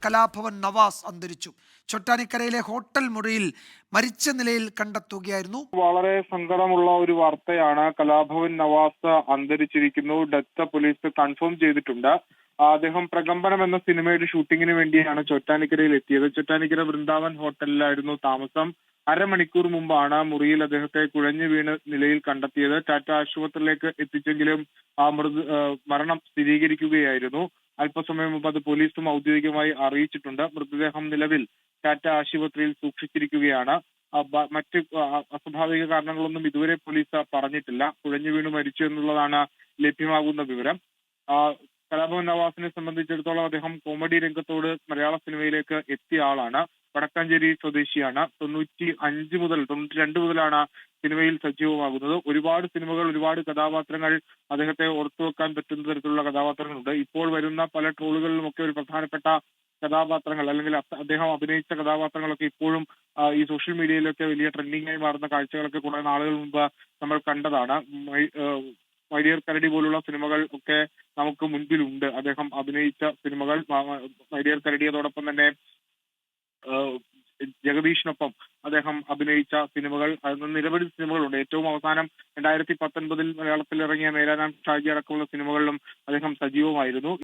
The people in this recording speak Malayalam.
കലാഭവൻ നവാസ് അന്തരിച്ചു. ചൊട്ടാനിക്കരയിലെ ഹോട്ടൽ മുറിയിൽ മരിച്ച നിലയിൽ കണ്ടെത്തുകയായിരുന്നു. വളരെ സങ്കടമുള്ള ഒരു വാർത്തയാണ്. കലാഭവൻ നവാസ് അന്തരിച്ചിരിക്കുന്നു. ഡെത്ത് പോലീസ് കൺഫേം ചെയ്തിട്ടുണ്ട്. അദ്ദേഹം പ്രകമ്പനം എന്ന സിനിമയുടെ ഷൂട്ടിങ്ങിന് വേണ്ടിയാണ് ചൊട്ടാനിക്കരയിൽ എത്തിയത്. ചൊട്ടാനിക്കര വൃന്ദാവൻ ഹോട്ടലിലായിരുന്നു താമസം. അരമണിക്കൂർ മുമ്പാണ് മുറിയിൽ അദ്ദേഹത്തെ കുഴഞ്ഞു വീണ് നിലയിൽ കണ്ടെത്തിയത്. ടാറ്റ ആശുപത്രിയിലേക്ക് എത്തിച്ചെങ്കിലും മരണം സ്ഥിരീകരിക്കുകയായിരുന്നു. അല്പസമയം മുമ്പ് അത് പോലീസും ഔദ്യോഗികമായി അറിയിച്ചിട്ടുണ്ട്. മൃതദേഹം നിലവിൽ ടാറ്റ ആശുപത്രിയിൽ സൂക്ഷിച്ചിരിക്കുകയാണ്. മറ്റ് അസ്വാഭാവിക കാരണങ്ങളൊന്നും ഇതുവരെ പോലീസ് പറഞ്ഞിട്ടില്ല. കുഴഞ്ഞു വീണ് മരിച്ചു എന്നുള്ളതാണ് ലഭ്യമാകുന്ന വിവരം. കലാഭവൻ നവാസിനെ സംബന്ധിച്ചിടത്തോളം അദ്ദേഹം കോമഡി രംഗത്തോട് മലയാള സിനിമയിലേക്ക് എത്തിയ ആളാണ്. വടക്കാഞ്ചേരി സ്വദേശിയാണ്. 92 മുതലാണ് സിനിമയിൽ സജീവമാകുന്നത്. ഒരുപാട് സിനിമകൾ, ഒരുപാട് കഥാപാത്രങ്ങൾ അദ്ദേഹത്തെ ഓർത്തുവെക്കാൻ പറ്റുന്ന തരത്തിലുള്ള കഥാപാത്രങ്ങളുണ്ട്. ഇപ്പോൾ വരുന്ന പല ട്രോളുകളിലുമൊക്കെ ഒരു പ്രധാനപ്പെട്ട കഥാപാത്രങ്ങൾ അല്ലെങ്കിൽ അദ്ദേഹം അഭിനയിച്ച കഥാപാത്രങ്ങളൊക്കെ ഇപ്പോഴും ഈ സോഷ്യൽ മീഡിയയിലൊക്കെ വലിയ ട്രെൻഡിംഗ് ആയി മാറുന്ന കാഴ്ചകളൊക്കെ കുറെ നാളുകൾ മുമ്പ് നമ്മൾ കണ്ടതാണ്. മൈ ഡിയർ കരടി പോലുള്ള സിനിമകൾ ഒക്കെ നമുക്ക് മുൻപിലുണ്ട്. അദ്ദേഹം അഭിനയിച്ച സിനിമകൾ മൈ ഡിയർ കരടി, അതോടൊപ്പം തന്നെ ജഗദീഷിനൊപ്പം അദ്ദേഹം അഭിനയിച്ച സിനിമകൾ, നിരവധി സിനിമകളുണ്ട്. ഏറ്റവും അവസാനം 2019 മലയാളത്തിൽ ഇറങ്ങിയ മേരാനാം ഷാജി അടക്കമുള്ള സിനിമകളിലും അദ്ദേഹം സജീവമായിരുന്നു.